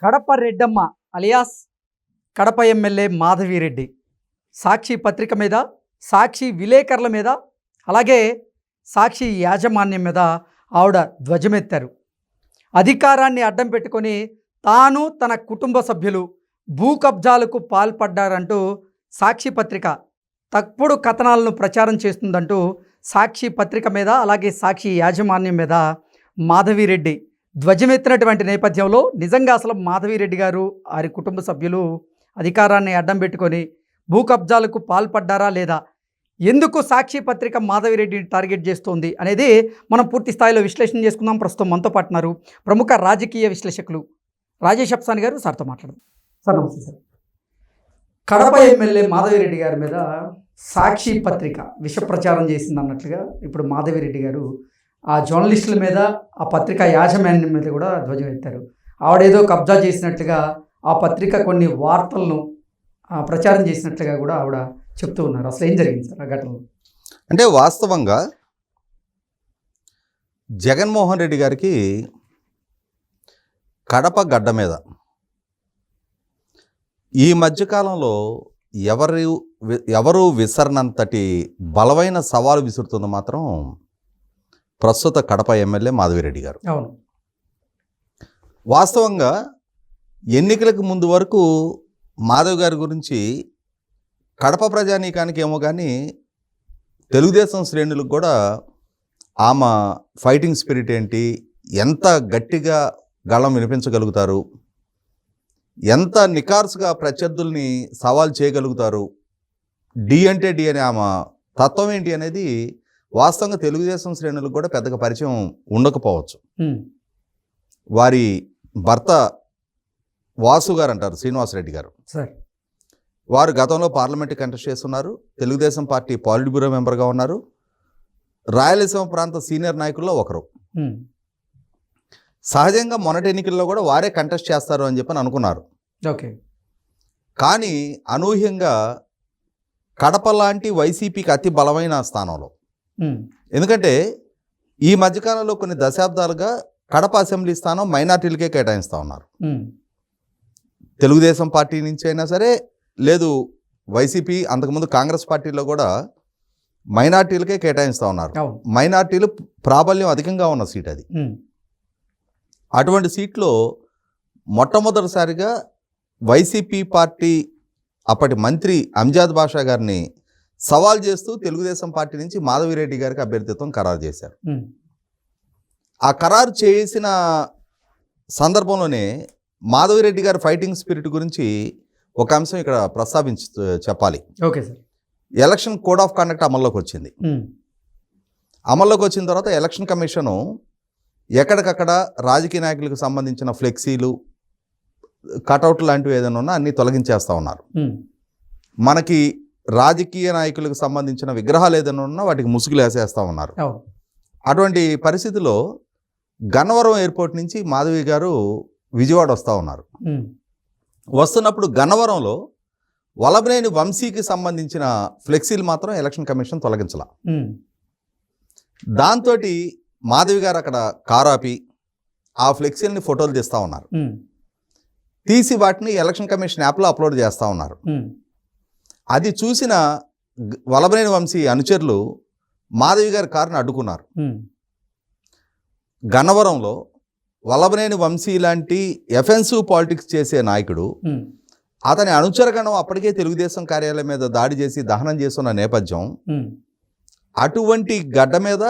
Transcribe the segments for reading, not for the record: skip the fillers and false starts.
Kadapa Reddamma alias Kadapa MLA Madhavi Reddy సాక్షి పత్రిక మీద, సాక్షి విలేకరుల మీద, అలాగే సాక్షి యాజమాన్యం మీద ఆవిడ ధ్వజమెత్తారు. అధికారాన్ని అడ్డం పెట్టుకొని తాను తన కుటుంబ సభ్యులు భూ కబ్జాలకు పాల్పడ్డారంటూ సాక్షి పత్రిక తప్పుడు కథనాలను ప్రచారం చేస్తుందంటూ సాక్షి పత్రిక మీద, అలాగే సాక్షి యాజమాన్యం మీద మాధవిరెడ్డి ధ్వజమెత్తినటువంటి నేపథ్యంలో నిజంగా అసలు మాధవిరెడ్డి గారు వారి కుటుంబ సభ్యులు అధికారాన్ని అడ్డం పెట్టుకొని భూ కబ్జాలకు పాల్పడ్డారా లేదా, ఎందుకు సాక్షి పత్రిక మాధవిరెడ్డిని టార్గెట్ చేస్తోంది అనేది మనం పూర్తి స్థాయిలో విశ్లేషణ చేసుకుందాం. ప్రస్తుతం మనతో పాటున్నారు ప్రముఖ రాజకీయ విశ్లేషకులు రాజేష్ అప్సాని గారు. సార్తో మాట్లాడదాం. సార్ నమస్తే సార్. కడప ఎమ్మెల్యే మాధవిరెడ్డి గారి మీద సాక్షి పత్రిక విష ప్రచారం చేసింది అన్నట్లుగా ఇప్పుడు మాధవిరెడ్డి గారు ఆ జర్నలిస్టుల మీద, ఆ పత్రిక యాజమాన్యం మీద కూడా ధ్వజం ఎత్తారు. ఆవిడేదో కబ్జా చేసినట్లుగా ఆ పత్రిక కొన్ని వార్తలను ప్రచారం చేసినట్లుగా కూడా ఆవిడ చెప్తూ ఉన్నారు. అసలు ఏం జరిగింది సార్ ఆ ఘటనలో? అంటే వాస్తవంగా జగన్మోహన్ రెడ్డి గారికి కడప గడ్డ మీద ఈ మధ్యకాలంలో ఎవరు విసరనంతటి బలమైన సవాలు విసురుతుంది మాత్రం ప్రస్తుత కడప ఎమ్మెల్యే మాధవిరెడ్డి గారు. అవును, వాస్తవంగా ఎన్నికలకు ముందు వరకు మాధవ్ గారి గురించి కడప ప్రజానీకానికి ఏమో కానీ తెలుగుదేశం శ్రేణులకు కూడా ఆమె ఫైటింగ్ స్పిరిట్ ఏంటి, ఎంత గట్టిగా గళం వినిపించగలుగుతారు, ఎంత నికార్సుగా ప్రత్యర్థుల్ని సవాల్ చేయగలుగుతారు, డి అంటే డి అనే ఆమె తత్వం ఏంటి అనేది వాస్తవంగా తెలుగుదేశం శ్రేణులకు కూడా పెద్దగా పరిచయం ఉండకపోవచ్చు. వారి భర్త వాసు గారు అంటారు, శ్రీనివాసరెడ్డి గారు. సార్ వారు గతంలో పార్లమెంట్ కంటెస్ట్ చేస్తున్నారు, తెలుగుదేశం పార్టీ పాలిట్ బ్యూరో మెంబర్గా ఉన్నారు, రాయలసీమ ప్రాంత సీనియర్ నాయకుల్లో ఒకరు. సహజంగా మొన్నటి ఎన్నికల్లో కూడా వారే కంటెస్ట్ చేస్తారు అని చెప్పని అనుకున్నారు. ఓకే, కానీ అనూహ్యంగా కడప లాంటి వైసీపీకి అతి బలమైన స్థానంలో, ఎందుకంటే ఈ మధ్యకాలంలో కొన్ని దశాబ్దాలుగా కడప అసెంబ్లీ స్థానం మైనార్టీలకే కేటాయిస్తూ ఉన్నారు. తెలుగుదేశం పార్టీ నుంచి అయినా సరే, లేదు వైసీపీ అంతకుముందు కాంగ్రెస్ పార్టీలో కూడా మైనార్టీలకే కేటాయిస్తూ ఉన్నారు. మైనార్టీలు ప్రాబల్యం అధికంగా ఉన్న సీట్ అది. అటువంటి సీట్లో మొట్టమొదటిసారిగా వైసీపీ పార్టీ అప్పటి మంత్రి అంజాద్ బాషా గారిని సవాల్ చేస్తూ తెలుగుదేశం పార్టీ నుంచి మాధవిరెడ్డి గారికి అభ్యర్థిత్వం ఖరారు చేశారు. ఆ ఖరారు చేసిన సందర్భంలోనే మాధవిరెడ్డి గారి ఫైటింగ్ స్పిరిట్ గురించి ఒక అంశం ఇక్కడ ప్రస్తావించి చెప్పాలి. Okay sir. Election code of conduct అమల్లోకి వచ్చింది. అమల్లోకి వచ్చిన తర్వాత ఎలక్షన్ కమిషను ఎక్కడికక్కడ రాజకీయ నాయకులకు సంబంధించిన ఫ్లెక్సీలు, కటౌట్లు లాంటివి ఏదైనా ఉన్నా అన్నీ తొలగించేస్తూ ఉన్నారు. మనకి రాజకీయ నాయకులకు సంబంధించిన విగ్రహాలు ఏదైనా ఉన్నా వాటికి ముసుగులు వేసేస్తూ ఉన్నారు. అటువంటి పరిస్థితిలో గన్నవరం ఎయిర్పోర్ట్ నుంచి మాధవి గారు విజయవాడ వస్తూ ఉన్నారు. వస్తున్నప్పుడు గన్నవరంలో వలభనేని వంశీకి సంబంధించిన ఫ్లెక్సీలు మాత్రం ఎలక్షన్ కమిషన్ తొలగించాల. దాంతో మాధవి గారు అక్కడ కారు ఆపి ఆ ఫ్లెక్సీలని ఫోటోలు తీస్తూ ఉన్నారు. తీసి వాటిని ఎలక్షన్ కమిషన్ యాప్లో అప్లోడ్ చేస్తూ ఉన్నారు. అది చూసిన వలభనేని వంశీ అనుచరులు మాధవి గారి కారుని అడ్డుకున్నారు. గన్నవరంలో వలభనేని వంశీ లాంటి ఎఫెన్సివ్ పాలిటిక్స్ చేసే నాయకుడు, అతని అనుచరగణం అప్పటికే తెలుగుదేశం కార్యాలయం మీద దాడి చేసి దహనం చేస్తున్న నేపథ్యం, అటువంటి గడ్డ మీద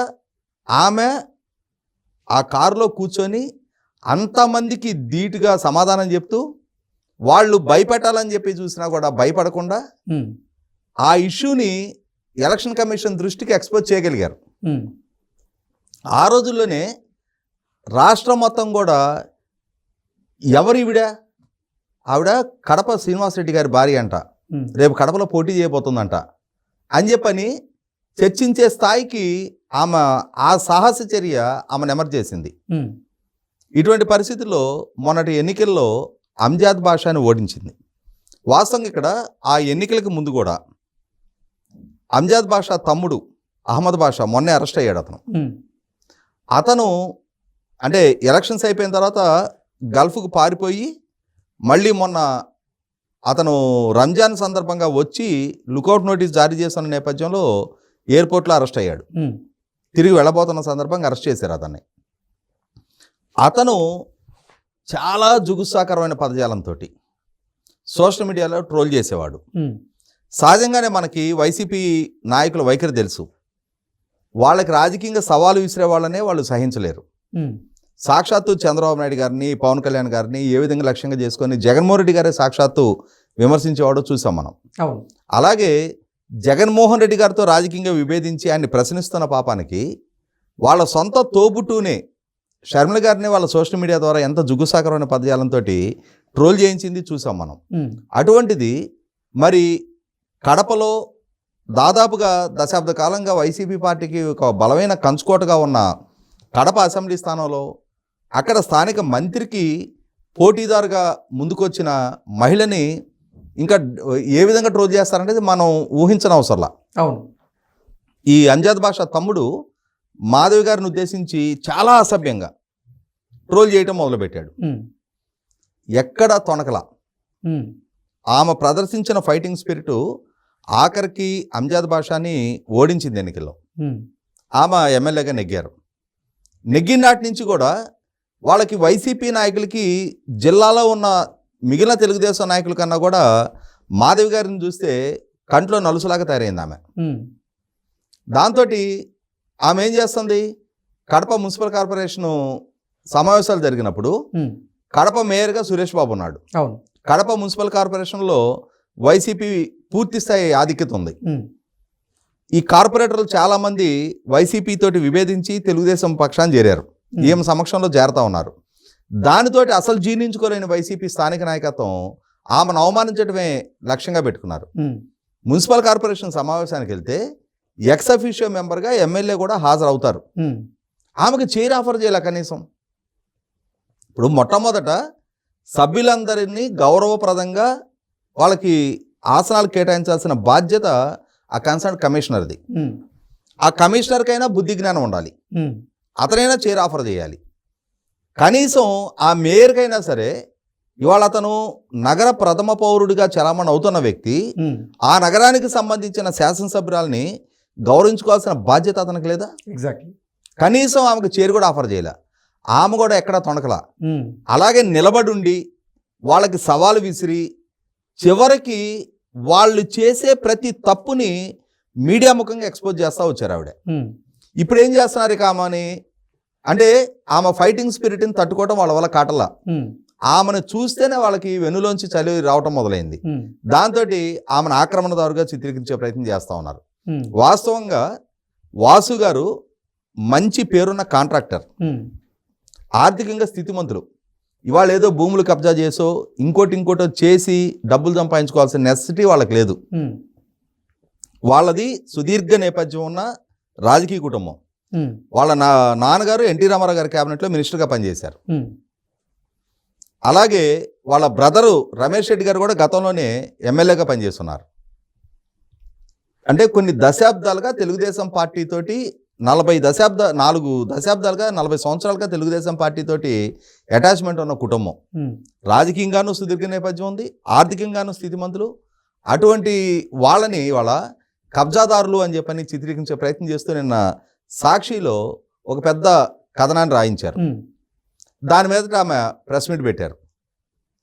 ఆమె ఆ కారులో కూర్చొని అంతమందికి ధీటుగా సమాధానం చెప్తూ వాళ్ళు భయపెట్టాలని చెప్పి చూసినా కూడా భయపడకుండా ఆ ఇష్యూని ఎలక్షన్ కమిషన్ దృష్టికి ఎక్స్పోజ్ చేయగలిగారు. ఆ రోజుల్లోనే రాష్ట్రం మొత్తం కూడా ఆవిడ కడప శ్రీనివాసరెడ్డి గారి భార్య అంట, రేపు కడపలో పోటీ చేయబోతుందంట అని చెప్పని చర్చించే స్థాయికి ఆమె ఆ సాహస చర్య ఆమెను ఎమర్ చేసింది. ఇటువంటి పరిస్థితుల్లో మొన్నటి ఎన్నికల్లో అంజాద్ బాషాని ఓడించింది. వాస్తవంగా ఇక్కడ ఆ ఎన్నికలకు ముందు కూడా అంజాద్ బాషా తమ్ముడు అహ్మద్ బాషా మొన్నే అరెస్ట్ అయ్యాడు. అతను అంటే ఎలక్షన్స్ అయిపోయిన తర్వాత గల్ఫ్కు పారిపోయి మళ్ళీ మొన్న అతను రంజాన్ సందర్భంగా వచ్చి లుకౌట్ నోటీస్ జారీ చేస్తున్న నేపథ్యంలో ఎయిర్పోర్ట్లో అరెస్ట్ అయ్యాడు. తిరిగి వెళ్ళబోతున్న సందర్భంగా అరెస్ట్ చేశారు అతన్ని. అతను చాలా జుగుత్సాకరమైన పదజాలంతో సోషల్ మీడియాలో ట్రోల్ చేసేవాడు. సహజంగానే మనకి వైసీపీ నాయకుల వైఖరి తెలుసు. వాళ్ళకి రాజకీయంగా సవాలు విసిరే వాళ్ళనే వాళ్ళు సహించలేరు. సాక్షాత్తు చంద్రబాబు నాయుడు గారిని, పవన్ కళ్యాణ్ గారిని ఏ విధంగా లక్ష్యంగా చేసుకొని జగన్మోహన్ రెడ్డి గారే సాక్షాత్తు విమర్శించేవాడో చూసాం మనం. అలాగే జగన్మోహన్ రెడ్డి గారితో రాజకీయంగా విభేదించి ఆయన్ని ప్రశ్నిస్తున్న పాపానికి వాళ్ళ సొంత తోబుట్టునే షర్మిల గారిని వాళ్ళ సోషల్ మీడియా ద్వారా ఎంత జుగుసాకరమైన పదజాలంతో ట్రోల్ చేయించింది చూసాం మనం. అటువంటిది మరి కడపలో దాదాపుగా దశాబ్ద కాలంగా వైసీపీ పార్టీకి ఒక బలమైన కంచుకోటగా ఉన్న కడప అసెంబ్లీ స్థానంలో అక్కడ స్థానిక మంత్రికి పోటీదారుగా ముందుకొచ్చిన మహిళని ఇంకా ఏ విధంగా ట్రోల్ చేస్తారంటే మనం ఊహించని అవసరంలా. అవును, ఈ అంజాద్ బాషా తమ్ముడు మాధవి గారిని ఉద్దేశించి చాలా అసభ్యంగా ట్రోల్ చేయటం మొదలుపెట్టాడు. ఎక్కడ తొనకలా. ఆమె ప్రదర్శించిన ఫైటింగ్ స్పిరిట్ ఆఖరికి అంజాద్ బాషాని ఓడించింది ఎన్నికల్లో. ఆమె ఎమ్మెల్యేగా నెగ్గారు. నెగ్గిన నాటి నుంచి కూడా వాళ్ళకి వైసీపీ నాయకులకి జిల్లాలో ఉన్న మిగిలిన తెలుగుదేశం నాయకుల కన్నా కూడా మాధవి గారిని చూస్తే కంట్లో నలుసులాగా తయారైంది ఆమె. దాంతో ఆమె ఏం చేస్తుంది, కడప మున్సిపల్ కార్పొరేషను సమావేశాలు జరిగినప్పుడు కడప మేయర్గా సురేష్ బాబు ఉన్నాడు. కడప మున్సిపల్ కార్పొరేషన్లో వైసీపీ పూర్తి స్థాయి ఆధిక్యత ఉంది. ఈ కార్పొరేటర్లు చాలామంది వైసీపీ తోటి విభేదించి తెలుగుదేశం పక్షాన్ని చేరారు. ఈమె సమక్షంలో చేరుతా ఉన్నారు. దానితోటి అసలు జీర్ణించుకోలేని వైసీపీ స్థానిక నాయకత్వం ఆమెను అవమానించడమే లక్ష్యంగా పెట్టుకున్నారు. మున్సిపల్ కార్పొరేషన్ సమావేశానికి వెళ్తే ఎక్స్ అఫీషియో మెంబర్గా ఎమ్మెల్యే కూడా హాజరవుతారు. ఆమెకు చైర్ ఆఫర్ చేయాల కనీసం. ఇప్పుడు మొట్టమొదట సభ్యులందరినీ గౌరవప్రదంగా వాళ్ళకి ఆసనాలు కేటాయించాల్సిన బాధ్యత ఆ కన్సర్న్ కమిషనర్ది. ఆ కమిషనర్కైనా బుద్ధి జ్ఞానం ఉండాలి. అతనైనా చైర్ ఆఫర్ చేయాలి. కనీసం ఆ మేయర్కైనా సరే ఇవాళ అతను నగర ప్రథమ పౌరుడిగా చలామణి అవుతున్న వ్యక్తి, ఆ నగరానికి సంబంధించిన శాసనసభ్యురాల్ని గౌరవించుకోవాల్సిన బాధ్యత అతనికి లేదా? ఎగ్జాక్ట్లీ. కనీసం ఆమెకు చైర్ కూడా ఆఫర్ చేయలే. ఆమె కూడా ఎక్కడా తొణకలా. అలాగే నిలబడుండి వాళ్ళకి సవాలు విసిరి చివరికి వాళ్ళు చేసే ప్రతి తప్పుని మీడియా ముఖంగా ఎక్స్పోజ్ చేస్తూ వచ్చారు ఆవిడ. ఇప్పుడు ఏం చేస్తున్నారు ఇక ఆమెని అంటే ఆమె ఫైటింగ్ స్పిరిట్ని తట్టుకోవడం వాళ్ళ వల్ల కాటలా. ఆమెను చూస్తేనే వాళ్ళకి వెన్నులోంచి చలి రావటం మొదలైంది. దాంతో ఆమెను ఆక్రమణదారుగా చిత్రీకరించే ప్రయత్నం చేస్తూ ఉన్నారు. వాస్తవంగా వాసు గారు మంచి పేరున్న కాంట్రాక్టర్, ఆర్థికంగా స్థితిమంతులు. ఇవాళ ఏదో భూములు కబ్జా చేసో ఇంకోటో చేసి డబ్బులు సంపాదించుకోవాల్సిన నెసెసిటీ వాళ్ళకి లేదు. వాళ్ళది సుదీర్ఘ నేపథ్యం ఉన్న రాజకీయ కుటుంబం. వాళ్ళ నాన్నగారు ఎన్టీ రామారావు గారి క్యాబినెట్లో మినిస్టర్గా పనిచేశారు. అలాగే వాళ్ళ బ్రదరు రమేష్ రెడ్డి గారు కూడా గతంలోనే ఎమ్మెల్యేగా పనిచేస్తున్నారు. అంటే కొన్ని దశాబ్దాలుగా తెలుగుదేశం పార్టీతోటి 4 దశాబ్దాలుగా 40 సంవత్సరాలుగా తెలుగుదేశం పార్టీతోటి అటాచ్మెంట్ ఉన్న కుటుంబం. రాజకీయంగానూ సుదీర్ఘ నేపథ్యం ఉంది, ఆర్థికంగానూ స్థితిమంతులు. అటువంటి వాళ్ళని వాళ్ళ కబ్జాదారులు అని చెప్పని చిత్రీకరించే ప్రయత్నం చేస్తూ నిన్న సాక్షిలో ఒక పెద్ద కథనాన్ని రాయించారు. దాని మీద ఆమె ప్రెస్ మీట్ పెట్టారు.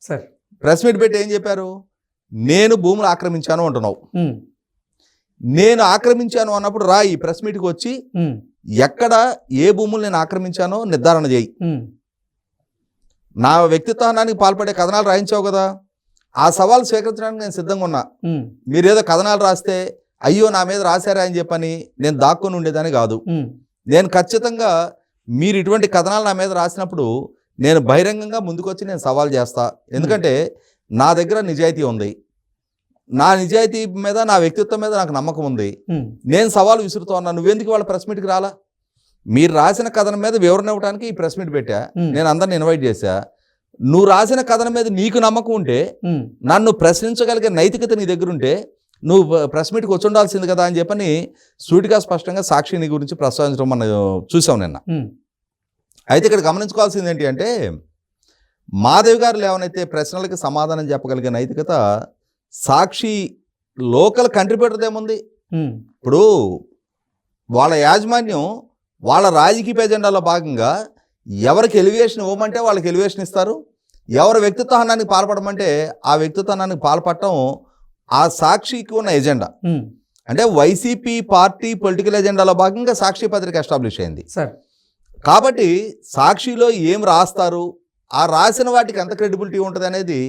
సార్ ప్రెస్ మీట్ పెట్టి ఏం చెప్పారు, నేను భూములు ఆక్రమించాను అంటున్నావు. నేను ఆక్రమించాను అన్నప్పుడు రా ఈ ప్రెస్ మీట్కి వచ్చి ఎక్కడ ఏ భూములు నేను ఆక్రమించానో నిర్ధారణ చేయి. నా వ్యక్తిత్వానికి పాల్పడే కథనాలు రాయించావు కదా, ఆ సవాల్ స్వీకరించడానికి నేను సిద్ధంగా ఉన్నా. మీరేదో కథనాలు రాస్తే అయ్యో నా మీద రాశారా అని చెప్పని నేను దాక్కుని ఉండేదని కాదు. నేను ఖచ్చితంగా మీరు ఇటువంటి కథనాలు నా మీద రాసినప్పుడు నేను బహిరంగంగా ముందుకొచ్చి నేను సవాల్ చేస్తా. ఎందుకంటే నా దగ్గర నిజాయితీ ఉంది, నా నిజాయితీ మీద నా వ్యక్తిత్వం మీద నాకు నమ్మకం ఉంది. నేను సవాల్ విసురుతా ఉన్నా. నువ్వెందుకు వాళ్ళ ప్రెస్ మీట్కి రాలా? మీరు రాసిన కథనం మీద వివరణ ఇవ్వడానికి ఈ ప్రెస్ మీట్ పెట్టా. నేను అందరిని ఇన్వైట్ చేశా. నువ్వు రాసిన కథనం మీద నీకు నమ్మకం ఉంటే, నన్ను ప్రశ్నించగలిగే నైతికత నీ దగ్గర ఉంటే నువ్వు ప్రెస్ మీట్కి వచ్చి ఉండాల్సింది కదా అని చెప్పని సూటిగా స్పష్టంగా సాక్షిని గురించి ప్రస్తావించడం మనం చూసాం నిన్న. అయితే ఇక్కడ గమనించుకోవాల్సింది ఏంటి అంటే, మాధవి గారు లేవనైతే ప్రశ్నలకి సమాధానం చెప్పగలిగే నైతికత సాక్షి లోకల్ కంట్రిబ్యూటర్ ఏముంది. ఇప్పుడు వాళ్ళ యాజమాన్యం వాళ్ళ రాజకీయ ఎజెండాలో భాగంగా ఎవరికి ఎలివేషన్ ఇవ్వమంటే వాళ్ళకి ఎలివేషన్ ఇస్తారు, ఎవరి వ్యక్తిత్వానికి పాల్పడమంటే ఆ వ్యక్తిత్వానికి పాల్పడటం ఆ సాక్షికి ఉన్న ఎజెండా. అంటే వైసీపీ పార్టీ పొలిటికల్ ఎజెండాలో భాగంగా సాక్షి పత్రిక ఎస్టాబ్లిష్ అయింది. కాబట్టి సాక్షిలో ఏం రాస్తారు, ఆ రాసిన వాటికి ఎంత క్రెడిబిలిటీ ఉంటుంది అనేది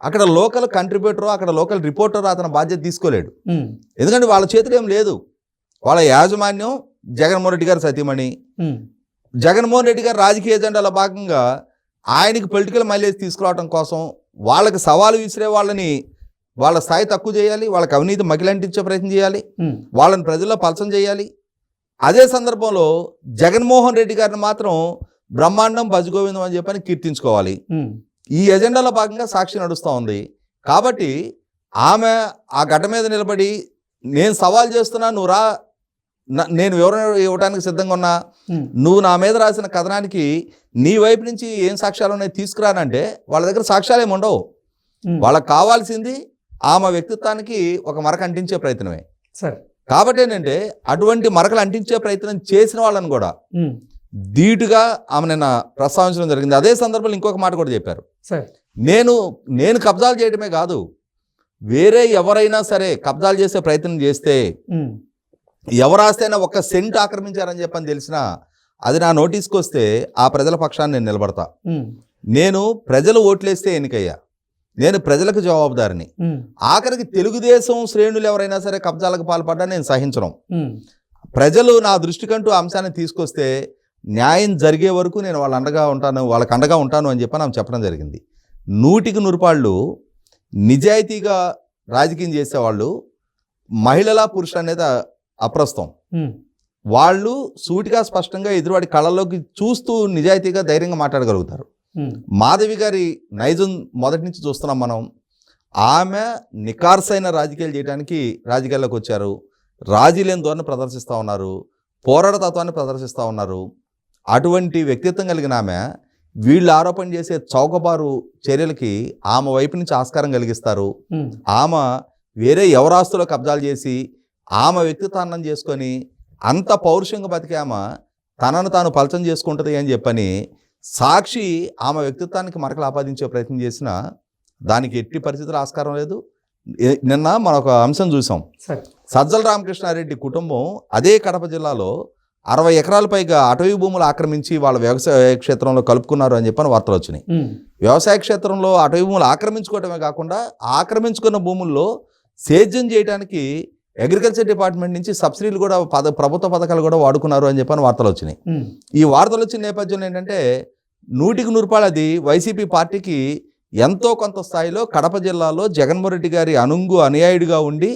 అక్కడ లోకల్ కంట్రిబ్యూటర్, అక్కడ లోకల్ రిపోర్టర్ అతను బాధ్యత తీసుకోలేడు. ఎందుకంటే వాళ్ళ చేతిలో ఏం లేదు. వాళ్ళ యాజమాన్యం జగన్మోహన్ రెడ్డి గారు సతీమణి, జగన్మోహన్ రెడ్డి గారు రాజకీయ ఎజెండాలో భాగంగా ఆయనకి పొలిటికల్ మైలేజ్ తీసుకురావడం కోసం వాళ్ళకి సవాలు విసిరే వాళ్ళని వాళ్ళ స్థాయి తక్కువ చేయాలి, వాళ్ళకి అవినీతి మకిలంటించే ప్రయత్నం చేయాలి, వాళ్ళని ప్రజల్లో పలసం చేయాలి. అదే సందర్భంలో జగన్మోహన్ రెడ్డి గారిని మాత్రం బ్రహ్మాండం భజగోవిందం అని చెప్పని కీర్తించుకోవాలి. ఈ ఎజెండాలో భాగంగా సాక్షి నడుస్తూ ఉంది. కాబట్టి ఆమె ఆ గడ్డ మీద నిలబడి నేను సవాల్ చేస్తున్నా, నువ్వు రా, నేను వివరణ ఇవ్వడానికి సిద్ధంగా ఉన్నా, నువ్వు నా మీద రాసిన కథనానికి నీ వైపు నుంచి ఏం సాక్ష్యాలు ఉన్నాయి తీసుకురానంటే వాళ్ళ దగ్గర సాక్ష్యాలు ఏమి ఉండవు. వాళ్ళకి కావాల్సింది ఆమె వ్యక్తిత్వానికి ఒక మరక అంటించే ప్రయత్నమే. కాబట్టి ఏంటంటే అటువంటి మరకలు అంటించే ప్రయత్నం చేసిన వాళ్ళని కూడా ధీటుగా ఆమె నిన్న ప్రస్తావించడం జరిగింది. అదే సందర్భంలో ఇంకొక మాట కూడా చెప్పారు, నేను కబ్జాలు చేయడమే కాదు, వేరే ఎవరైనా సరే కబ్జాలు చేసే ప్రయత్నం చేస్తే, ఎవరు ఆస్తైనా ఒక్క సెంట్ ఆక్రమించారని చెప్పని తెలిసినా అది నా నోటీస్కి వస్తే ఆ ప్రజల పక్షాన్ని నేను నిలబడతా. నేను ప్రజలు ఓట్లేస్తే ఎన్నికయ్యా, నేను ప్రజలకు జవాబుదారిని. ఆఖరికి తెలుగుదేశం శ్రేణులు ఎవరైనా సరే కబ్జాలకు పాల్పడ్డా నేను సహించను. ప్రజలు నా దృష్టికంటూ అంశాన్ని తీసుకొస్తే న్యాయం జరిగే వరకు నేను వాళ్ళ అండగా ఉంటాను, వాళ్ళకి అండగా ఉంటాను అని చెప్పి నాకు చెప్పడం జరిగింది. 100కి 100 పాళ్ళు నిజాయితీగా రాజకీయం చేసేవాళ్ళు మహిళల పురుషులు అనేది అప్రస్తుతం. వాళ్ళు సూటిగా స్పష్టంగా ఎదురువాడి కళ్ళల్లోకి చూస్తూ నిజాయితీగా ధైర్యంగా మాట్లాడగలుగుతారు. మాధవి గారి నైజం మొదటి నుంచి చూస్తున్నాం మనం. ఆమె నికార్సైన రాజకీయాలు చేయడానికి రాజకీయాల్లోకి వచ్చారు. రాజీ లేని ధోరణి ప్రదర్శిస్తూ ఉన్నారు, పోరాట తత్వాన్ని ప్రదర్శిస్తూ ఉన్నారు. అటువంటి వ్యక్తిత్వం కలిగిన ఆమె వీళ్ళు ఆరోపణ చేసే చౌకబారు చర్యలకి ఆమె వైపు నుంచి ఆస్కారం కలిగిస్తారు. ఆమె వేరే ఎవరాస్తులో కబ్జాలు చేసి ఆమె వ్యక్తిత్వాన్నం చేసుకొని అంత పౌరుషంగా బతికి ఆమె తనను తాను పలచం చేసుకుంటుంది అని చెప్పని సాక్షి ఆమె వ్యక్తిత్వానికి మరకలు ఆపాదించే ప్రయత్నం చేసినా దానికి ఎట్టి పరిస్థితులు ఆస్కారం లేదు. నిన్న మనం ఒక అంశం చూసాం, సజ్జల రామకృష్ణారెడ్డి కుటుంబం అదే కడప జిల్లాలో 60 ఎకరాల పైగా అటవీ భూములు ఆక్రమించి వాళ్ళ వ్యవసాయ క్షేత్రంలో కలుపుకున్నారు అని చెప్పని వార్తలు వచ్చినాయి. వ్యవసాయ క్షేత్రంలో అటవీ భూములు ఆక్రమించుకోవటమే కాకుండా ఆక్రమించుకున్న భూముల్లో సేద్యం చేయడానికి అగ్రికల్చర్ డిపార్ట్మెంట్ నుంచి సబ్సిడీలు కూడా ప్రభుత్వ పథకాలు కూడా వాడుకున్నారు అని చెప్పని వార్తలు వచ్చినాయి. ఈ వార్తలు వచ్చిన నేపథ్యంలో ఏంటంటే 100కి 100 రూపాయలు అది వైసీపీ పార్టీకి ఎంతో కొంత స్థాయిలో కడప జిల్లాలో జగన్మోహన్ రెడ్డి గారి అనుయాయుడిగా ఉండి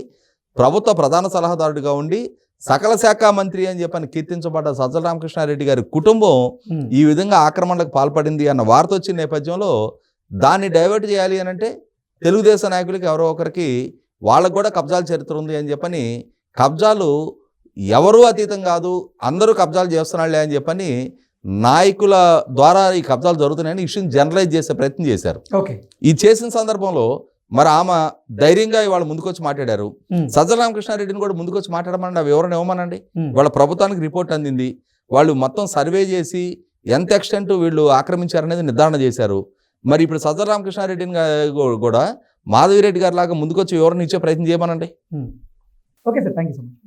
ప్రభుత్వ ప్రధాన సలహాదారుడిగా ఉండి సకల శాఖ మంత్రి అని చెప్పని కీర్తించబడ్డ సజ్జల రామకృష్ణారెడ్డి గారి కుటుంబం ఈ విధంగా ఆక్రమణలకు పాల్పడింది అన్న వార్త వచ్చిన నేపథ్యంలో దాన్ని డైవర్ట్ చేయాలి అని అంటే తెలుగుదేశం నాయకులకి ఎవరో ఒకరికి వాళ్ళకు కూడా కబ్జాల చరిత్ర ఉంది అని చెప్పని, కబ్జాలు ఎవరూ అతీతం కాదు, అందరూ కబ్జాలు చేస్తున్నాళ్లే అని చెప్పని నాయకుల ద్వారా ఈ కబ్జాలు జరుగుతున్నాయని ఇష్యూని జనరలైజ్ చేసే ప్రయత్నం చేశారు. ఇది చేసిన సందర్భంలో మరి ఆమె ధైర్యంగా వాళ్ళు ముందుకొచ్చి మాట్లాడారు. సజ్జల రామకృష్ణారెడ్డిని కూడా ముందుకొచ్చి మాట్లాడమని ఆ వివరణ ఇవ్వమనండి. వాళ్ళ ప్రభుత్వానికి రిపోర్ట్ అందింది, వాళ్ళు మొత్తం సర్వే చేసి ఎంత ఎక్స్టెంట్ వీళ్ళు ఆక్రమించారనేది నిర్ధారణ చేశారు. మరి ఇప్పుడు సజ్జల రామకృష్ణారెడ్డిని కూడా మాధవిరెడ్డి గారి లాగా ముందుకొచ్చి వివరణ ఇచ్చే ప్రయత్నం చేయమనండి. Okay sir, thank you so much.